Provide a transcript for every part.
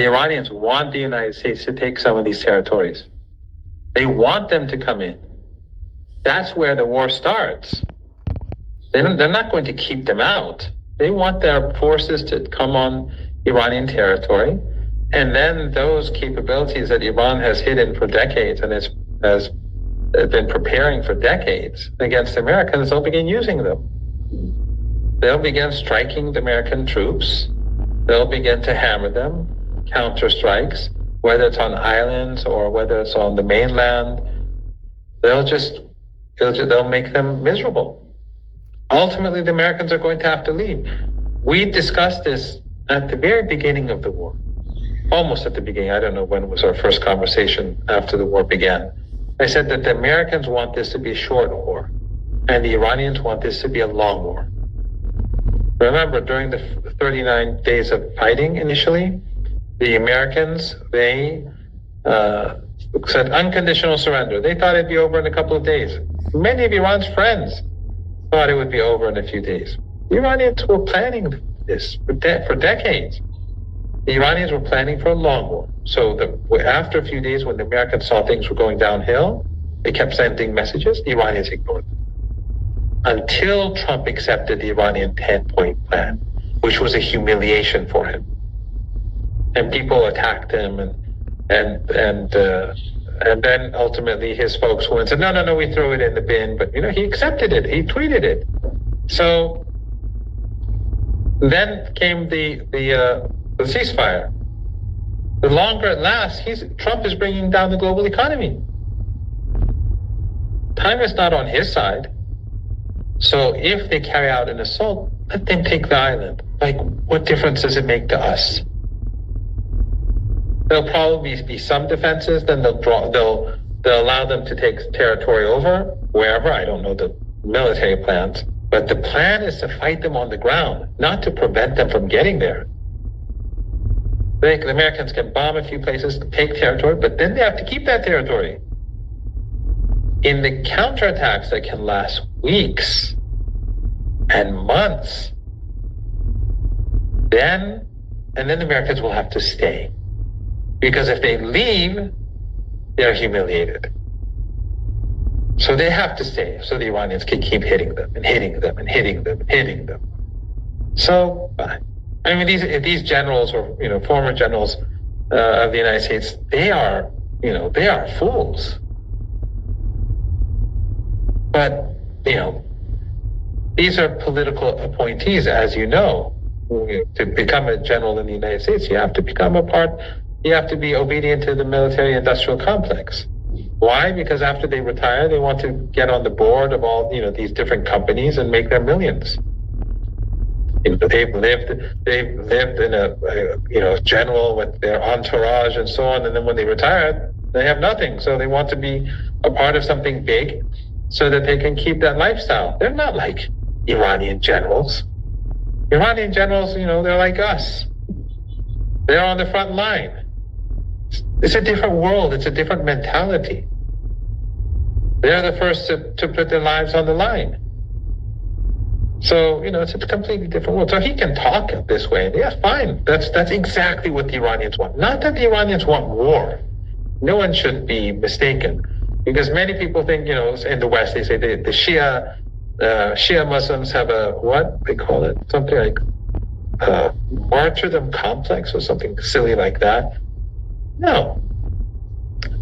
The Iranians want the United States to take some of these territories. They want them to come in. That's where the war starts. They're not going to keep them out. They want their forces to come on Iranian territory. And then those capabilities that Iran has hidden for decades and has been preparing for decades against the Americans, they'll begin using them. They'll begin striking the American troops. They'll begin to hammer them, counter strikes, whether it's on islands or whether it's on the mainland. They'll make them miserable. Ultimately, the Americans are going to have to leave. We discussed this at the very beginning of the war, almost at the beginning. I don't know when was our first conversation after the war began. I said that the Americans want this to be a short war, and the Iranians want this to be a long war. Remember, during the 39 days of fighting initially, the Americans, they said unconditional surrender. They thought it'd be over in a couple of days. Many of Iran's friends thought it would be over in a few days. The Iranians were planning this for decades. The Iranians were planning for a long war. So after a few days, when the Americans saw things were going downhill, they kept sending messages. The Iranians ignored them. Until Trump accepted the Iranian 10-point plan, which was a humiliation for him. And people attacked him, and then ultimately his folks went and said, no, we throw it in the bin. But he accepted it. He tweeted it. So then came the ceasefire. The longer it lasts, Trump is bringing down the global economy. Time is not on his side. So if they carry out an assault, let them take the island. Like, what difference does it make to us? There'll probably be some defenses, then they'll allow them to take territory over, wherever. I don't know the military plans. But the plan is to fight them on the ground, not to prevent them from getting there. The Americans can bomb a few places, take territory, but then they have to keep that territory. In the counterattacks that can last weeks and months, then the Americans will have to stay. Because if they leave, they're humiliated. So they have to stay, so the Iranians can keep hitting them and hitting them and hitting them and hitting them. So, I mean, these generals or former generals of the United States, they are fools. But these are political appointees, as you know. To become a general in the United States, you have to be obedient to the military-industrial complex. Why? Because after they retire, they want to get on the board of all these different companies and make their millions. They've lived in a general with their entourage and so on, and then when they retire, they have nothing. So they want to be a part of something big, so that they can keep that lifestyle. They're not like Iranian generals. Iranian generals, they're like us. They're on the front line. It's a different world. It's a different mentality. They're the first to put their lives on the line. So, it's a completely different world. So he can talk this way. Yeah, fine. That's exactly what the Iranians want. Not that the Iranians want war. No one should be mistaken. Because many people think, in the West, they say the Shia Muslims have what they call it? Something like martyrdom complex or something silly like that. No.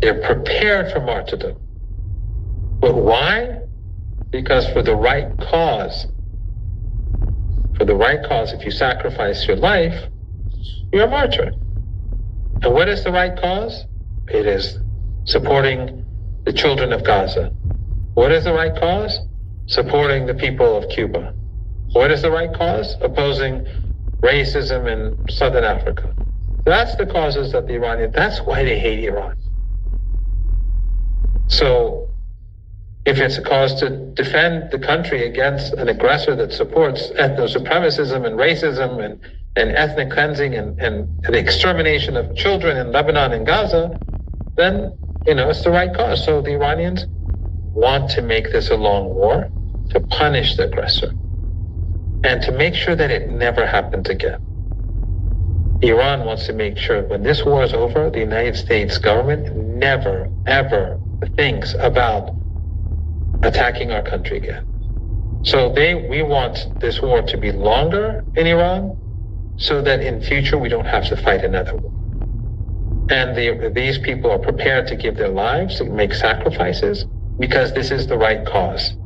They're prepared for martyrdom. But why? Because for the right cause, if you sacrifice your life, you're a martyr. And what is the right cause? It is supporting the children of Gaza. What is the right cause? Supporting the people of Cuba. What is the right cause? Opposing racism in Southern Africa. That's the causes that the Iranians, that's why they hate Iran. So, if it's a cause to defend the country against an aggressor that supports ethno-supremacism and racism and ethnic cleansing and the extermination of children in Lebanon and Gaza, then, it's the right cause. So the Iranians want to make this a long war to punish the aggressor and to make sure that it never happens again. Iran wants to make sure when this war is over, the United States government never, ever thinks about attacking our country again. So we want this war to be longer in Iran so that in future we don't have to fight another war. And these people are prepared to give their lives, to make sacrifices, because this is the right cause,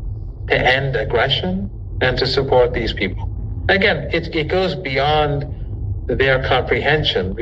to end aggression and to support these people. Again, it goes beyond their comprehension.